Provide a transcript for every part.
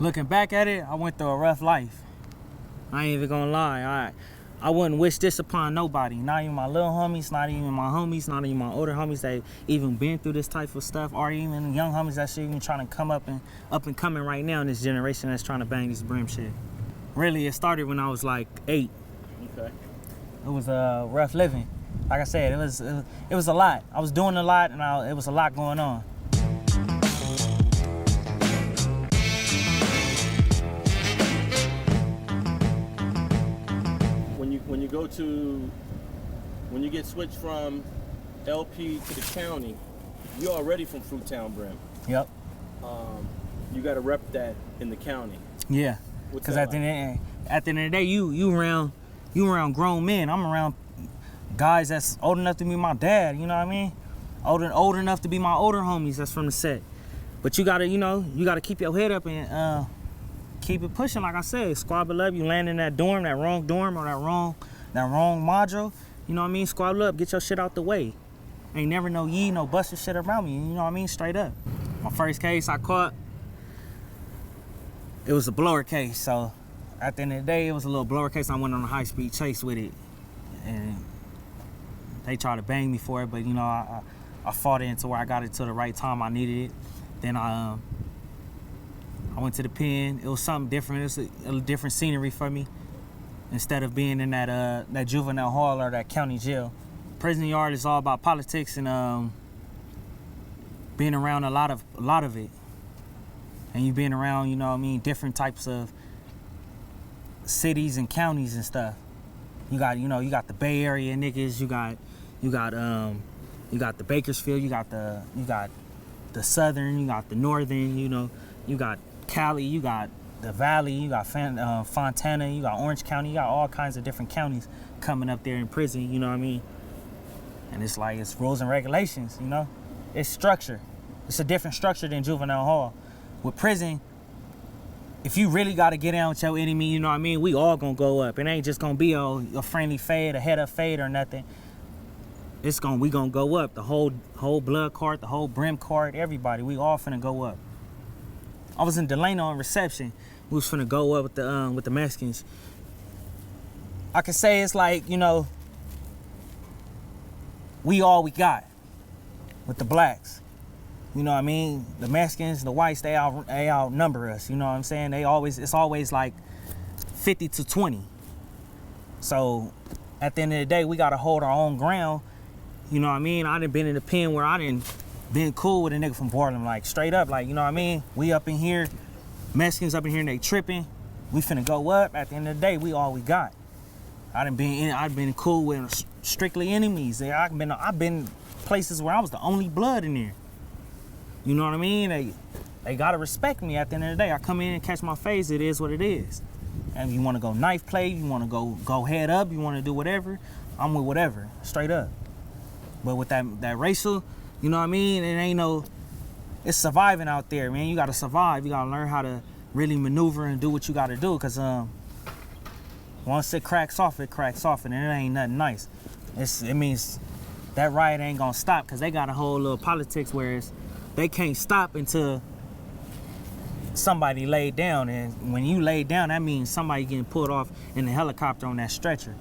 Looking back at it, I went through a rough life. I ain't even gonna lie. I wouldn't wish this upon nobody. Not even my little homies, not even my homies, not even my older homies that even been through this type of stuff, or even young homies that shit even trying to come up and coming right now in this generation that's trying to bang this brim shit. Really, it started when I was like 8. Okay. It was rough living. Like I said, it was a lot. I was doing a lot, and it was a lot going on. When you get switched from LP to the county, you're already from Town Brim. Yep. You got to rep that in the county. Yeah. Because at the end of the day, you around grown men. I'm around guys that's old enough to be my dad. You know what I mean? Old enough to be my older homies that's from the set. But you gotta keep your head up and keep it pushing. Like I said, squabble up. You land in that wrong dorm, or that wrong module. You know what I mean? Squabble up, get your shit out the way. Ain't never no busted shit around me. You know what I mean? Straight up. My first case I caught, it was a blower case. So at the end of the day, it was a little blower case. I went on a high-speed chase with it, and they tried to bang me for it. But I fought it until where I got it to the right time I needed it. Then I went to the pen. It was something different. It was a different scenery for me. Instead of being in that juvenile hall or that county jail. Prison yard is all about politics and being around a lot of it. And you being around, different types of cities and counties and stuff. You got the Bay Area niggas, you got the Bakersfield, you got the Southern, you got the Northern, you got Cali, you got the Valley, you got Fontana, you got Orange County, you got all kinds of different counties coming up there in prison, you know what I mean? And it's like, it's rules and regulations, It's structure. It's a different structure than juvenile hall. With prison, if you really got to get down with your enemy, you know what I mean? We all gonna go up. It ain't just gonna be a friendly fade, a head up fade or nothing. We gonna go up. The whole blood cart, the whole brim cart, everybody. We all finna go up. I was in Delano on reception. We was finna go up with the Mexicans. I can say it's like, we all we got with the blacks. You know what I mean? The Mexicans, the whites, they outnumber us. You know what I'm saying? It's always like 50 to 20. So at the end of the day, we gotta hold our own ground. You know what I mean? I done been in the pen where I done been cool with a nigga from Portland, like straight up, like, you know what I mean? We up in here, Mexicans up in here and they tripping. We finna go up. At the end of the day, we all we got. I've been cool with strictly enemies. I've been places where I was the only blood in there. You know what I mean? They gotta respect me at the end of the day. I come in and catch my face, it is what it is. And if you wanna go knife play, you wanna go head up, you wanna do whatever, I'm with whatever, straight up. But with that racial, you know what I mean? It's surviving out there, man. You gotta survive. You gotta learn how to really maneuver and do what you gotta do. Cause once it cracks off, and it ain't nothing nice. It means that riot ain't gonna stop, cause they got a whole little politics where they can't stop until somebody laid down. And when you lay down, that means somebody getting pulled off in the helicopter on that stretcher.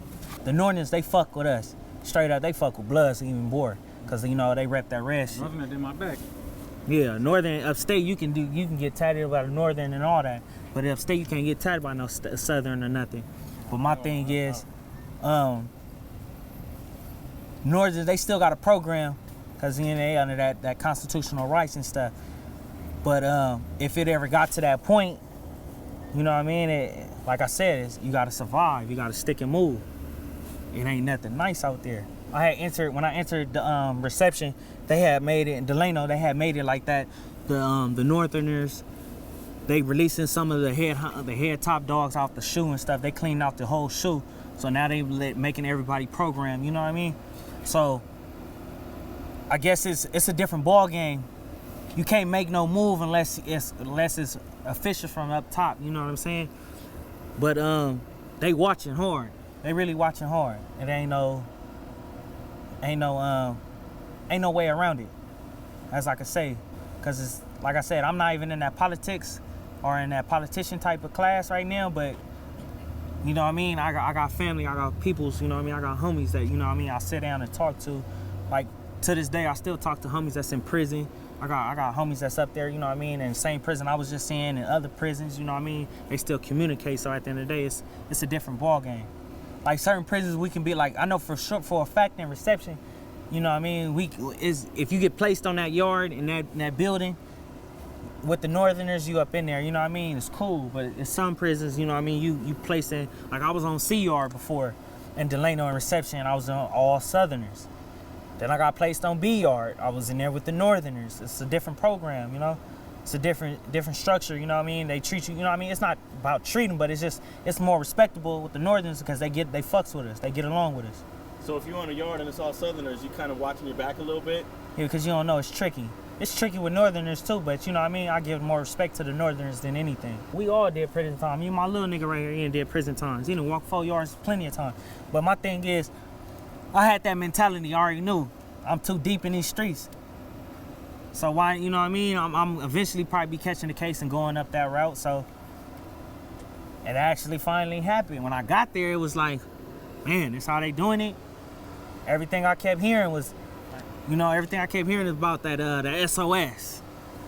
The Northerns, they fuck with us. Straight up, they fuck with Bloods even more. Cause they rep that red shit. Northern did my back. Yeah, Northern, upstate, you can get tatted by the Northern and all that. But upstate, you can't get tatted by no Southern or nothing. But my thing is, Northern, they still got a program, cause they under that constitutional rights and stuff. But if it ever got to that point, you know what I mean? Like I said, you gotta survive. You gotta stick and move. It ain't nothing nice out there. When I entered the reception, they had made it in Delano. They had made it like that. The Northerners, they releasing some of the head top dogs off the shoe and stuff. They cleaned out the whole shoe. So now they making everybody program. You know what I mean? So I guess it's a different ball game. You can't make no move unless it's official from up top. You know what I'm saying? But they watching hard. They really watching hard. It ain't no way around it, as I could say. Cause it's like I said, I'm not even in that politics. or in that politician type of class right now, but you know what I mean? I got family, I got peoples, you know what I mean? I got homies that, you know what I mean, I sit down and talk to. Like, to this day, I still talk to homies that's in prison. I got homies that's up there, you know what I mean, in the same prison I was just in, in other prisons, you know what I mean? They still communicate, so at the end of the day, it's a different ball game. Like, certain prisons, we can be like, I know for sure, for a fact in reception, you know what I mean, if you get placed on that yard, in that building, with the Northerners, you up in there, you know what I mean? It's cool, but in some prisons, you know what I mean, you place in, like I was on C Yard before, in Delano in reception, I was on all Southerners. Then I got placed on B Yard, I was in there with the Northerners. It's a different program, you know? It's a different structure, you know what I mean? They treat you, you know what I mean? It's not about treating, but it's more respectable with the Northerners because they fucks with us, they get along with us. So if you're on a yard and it's all Southerners, you kind of watching your back a little bit? Yeah, because you don't know, it's tricky. It's tricky with Northerners too, but you know what I mean? I give more respect to the Northerners than anything. We all did prison time. You, my little nigga right here, he did prison times. He done walked 4 yards plenty of time. But my thing is, I had that mentality, I already knew. I'm too deep in these streets. So why, you know what I mean? I'm eventually probably be catching the case and going up that route, so it actually finally happened. When I got there, it was like, man, this how they doing it? Everything I kept hearing was, you know, everything I kept hearing is about that the SOS.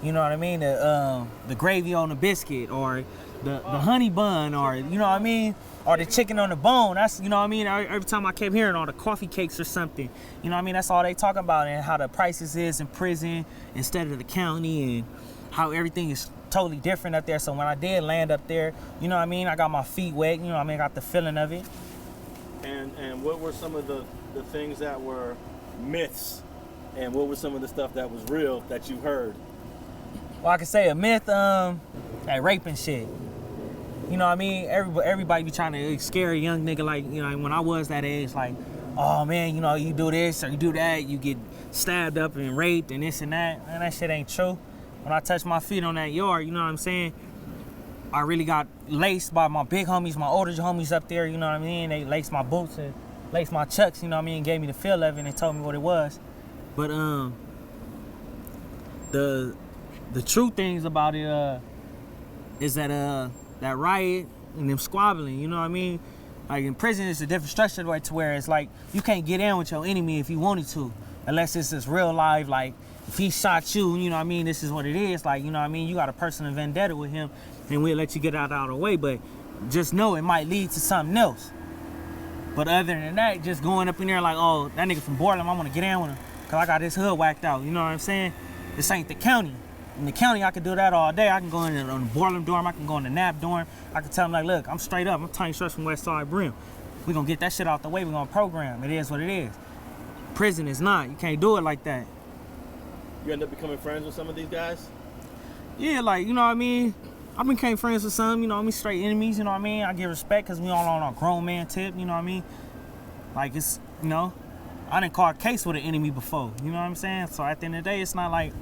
You know what I mean? The gravy on the biscuit, or the honey bun, or you know what I mean? Or the chicken on the bone. That's, you know what I mean? Every time I kept hearing all the coffee cakes or something. You know what I mean? That's all they talk about, and how the prices is in prison instead of the county, and how everything is totally different up there. So when I did land up there, you know what I mean? I got my feet wet, you know what I mean? I got the feeling of it. And what were some of the things that were myths? And what was some of the stuff that was real that you heard? Well, I could say a myth, that rape and shit. You know what I mean? Everybody be trying to scare a young nigga, like, you know, when I was that age, like, oh man, you know, you do this or you do that, you get stabbed up and raped and this and that. Man, that shit ain't true. When I touched my feet on that yard, you know what I'm saying? I really got laced by my big homies, my older homies up there, you know what I mean? They laced my boots and laced my chucks, you know what I mean? Gave me the feel of it and they told me what it was. But the true things about it is that that riot and them squabbling, you know what I mean? Like in prison, it's a different structure to where it's like you can't get in with your enemy if you wanted to, unless it's this real life. Like if he shot you, you know what I mean? This is what it is. Like, you know what I mean? You got a personal vendetta with him, and we'll let you get out of the way. But just know it might lead to something else. But other than that, just going up in there like, oh, that nigga from Borland, I want to get in with him. Cause I got this hood whacked out, you know what I'm saying? This ain't the county. In the county, I can do that all day. I can go in on the Borland dorm, I can go in the Nap dorm. I can tell them like, look, I'm straight up, I'm tying straight from West Side Brim. We gonna get that shit out the way, we gonna program. It is what it is. Prison is not, you can't do it like that. You end up becoming friends with some of these guys? Yeah, like, you know what I mean? I became friends with some, you know what I mean, straight enemies, you know what I mean? I give respect cause we all on a grown man tip, you know what I mean? Like it's, you know, I didn't call a case with an enemy before, you know what I'm saying? So at the end of the day, it's not like,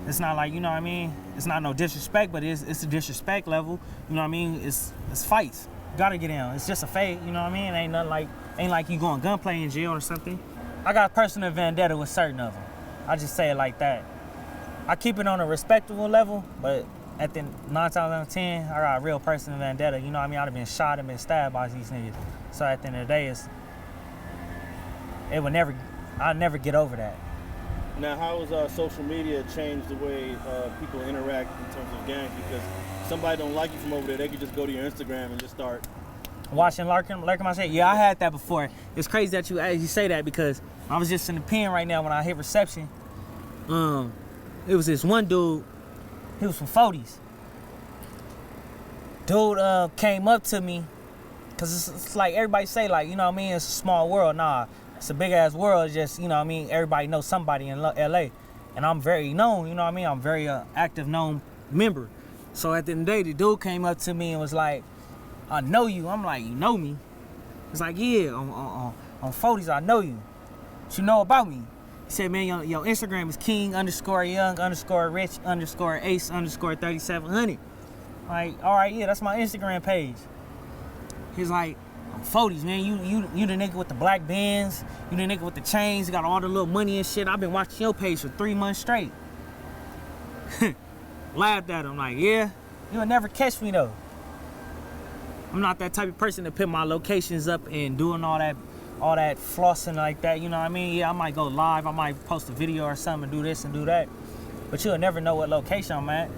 you know what I mean? It's not no disrespect, but it's a disrespect level, you know what I mean? It's fights, you gotta get down. It's just a fight, you know what I mean? It ain't nothing ain't like you going gunplay in jail or something. I got personal vendetta with certain of them. I just say it like that. I keep it on a respectable level, but at the 9 times out of 10, I got a real personal vendetta, you know what I mean? I'd have been shot and been stabbed by these niggas. So at the end of the day, I'll never get over that. Now, how has social media changed the way people interact in terms of gangs? Because somebody don't like you from over there, they could just go to your Instagram and just start watching lurking my shit. Yeah, I had that before. It's crazy that you say that because I was just in the pen right now when I hit reception. It was this one dude. He was from 40s. Dude came up to me, cause it's like everybody say like, you know what I mean, it's a small world. Nah, it's a big ass world. It's just, you know what I mean, everybody knows somebody in LA. And I'm very known, you know what I mean? I'm very active known member. So at the end of the day, the dude came up to me and was like, I know you. I'm like, you know me? He's like, yeah, on 40s, I know you. What you know about me? He said, man, your Instagram is king_young_rich_ace_3700. Like, all right, yeah, that's my Instagram page. He's like, I'm 40s, man. You the nigga with the black bands. You the nigga with the chains. You got all the little money and shit. I've been watching your page for 3 months straight. Laughed at him, like, yeah. You'll never catch me though. I'm not that type of person to put my locations up and doing all that flossing like that, you know what I mean? Yeah, I might go live, I might post a video or something, do this and do that, but you'll never know what location I'm at.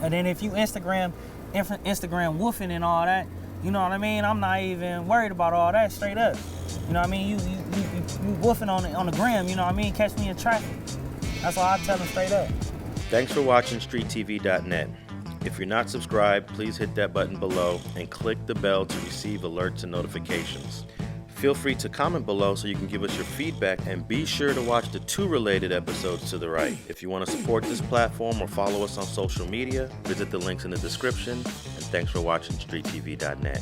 And then if you Instagram woofing and all that, you know what I mean? I'm not even worried about all that, straight up. You know what I mean? You woofing on the gram, you know what I mean? Catch me in traffic. That's all I tell them straight up. Thanks for watching StreetTV.net. If you're not subscribed, please hit that button below and click the bell to receive alerts and notifications. Feel free to comment below so you can give us your feedback, and be sure to watch the 2 related episodes to the right. If you want to support this platform or follow us on social media, visit the links in the description, and thanks for watching StreetTV.net.